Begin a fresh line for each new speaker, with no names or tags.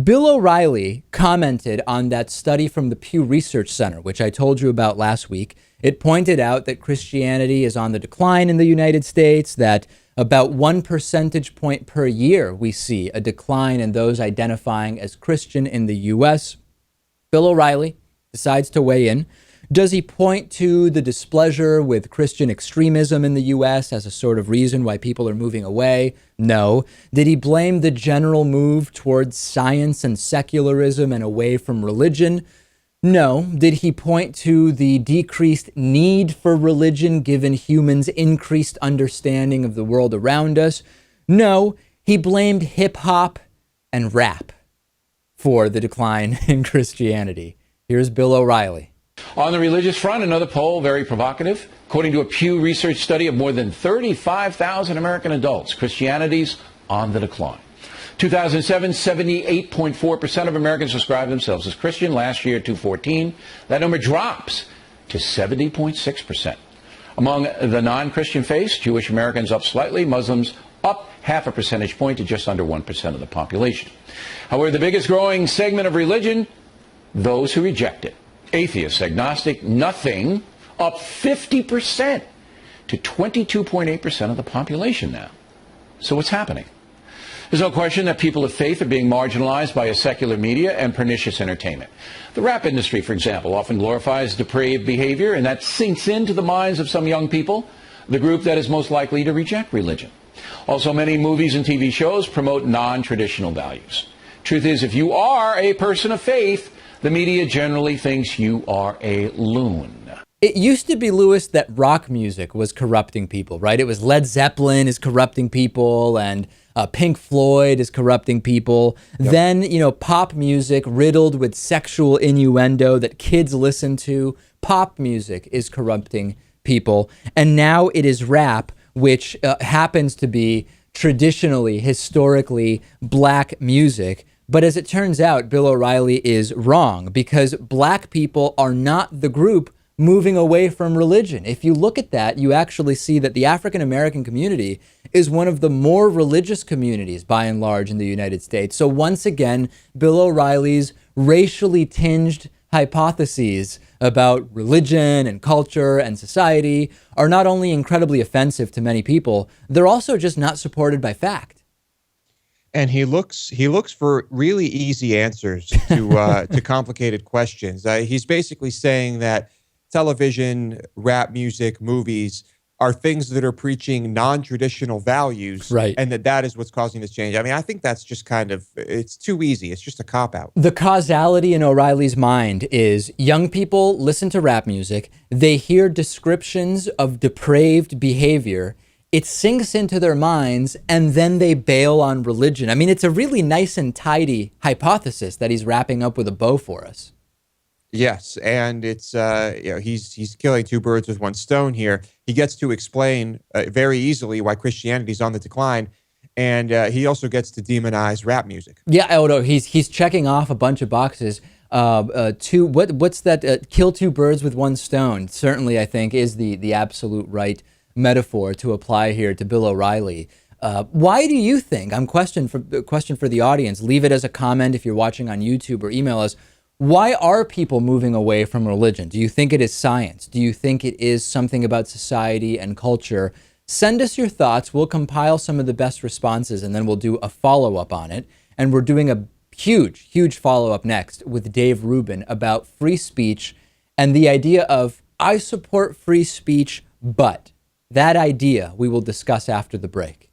Bill O'Reilly commented on that study from the Pew Research Center, which I told you about last week. It pointed out that Christianity is on the decline in the United States, that about 1 percentage point per year we see a decline in those identifying as Christian in the U.S. Bill O'Reilly decides to weigh in. Does he point to the displeasure with Christian extremism in the U.S. as a sort of reason why people are moving away? No. Did he blame the general move towards science and secularism and away from religion? No. Did he point to the decreased need for religion given humans' increased understanding of the world around us? No. He blamed hip hop and rap for the decline in Christianity. Here's Bill O'Reilly.
On the religious front, another poll, very provocative. According to a Pew Research study of more than 35,000 American adults, Christianity's on the decline. 2007, 78.4% of Americans described themselves as Christian. Last year, 2014, that number drops to 70.6%. Among the non-Christian faiths, Jewish Americans up slightly, Muslims up half a percentage point to just under 1% of the population. However, the biggest growing segment of religion, those who reject it. Atheists, agnostic, nothing, up 50% to 22.8% of the population now. So what's happening? There's no question that people of faith are being marginalized by a secular media and pernicious entertainment. The rap industry, for example, often glorifies depraved behavior, and that sinks into the minds of some young people, the group that is most likely to reject religion. Also, many movies and TV shows promote non-traditional values. Truth is, if you are a person of faith, the media generally thinks you are a loon.
It used to be, Lewis, that rock music was corrupting people, right? It was Led Zeppelin is corrupting people and Pink Floyd is corrupting people. Yep. Then, pop music riddled with sexual innuendo that kids listen to. Pop music is corrupting people. And now it is rap, which happens to be traditionally, historically black music. But as it turns out, Bill O'Reilly is wrong because black people are not the group moving away from religion. If you look at that, you actually see that the African American community is one of the more religious communities by and large in the United States. So once again, Bill O'Reilly's racially tinged hypotheses about religion and culture and society are not only incredibly offensive to many people, they're also just not supported by fact.
And he looks for really easy answers to complicated questions. He's basically saying that television, rap music, movies are things that are preaching non-traditional values,
right?
And that is what's causing this change. I mean, I think that's just it's too easy. It's just a cop-out.
The causality in O'Reilly's mind is young people listen to rap music, they hear descriptions of depraved behavior, it sinks into their minds, and then they bail on religion. I mean, it's a really nice and tidy hypothesis that he's wrapping up with a bow for us.
Yes, and it's he's killing two birds with one stone here. He gets to explain very easily why Christianity is on the decline, and he also gets to demonize rap music.
Yeah, oh no, he's checking off a bunch of boxes. What's that? Kill two birds with one stone. Certainly, I think is the absolute right metaphor to apply here to Bill O'Reilly. Why do you think? Question for the audience. Leave it as a comment if you're watching on YouTube, or email us. Why are people moving away from religion? Do you think it is science? Do you think it is something about society and culture? Send us your thoughts. We'll compile some of the best responses, and then we'll do a follow-up on it. And we're doing a huge follow-up next with Dave Rubin about free speech and the idea of, I support free speech, but that idea we will discuss after the break.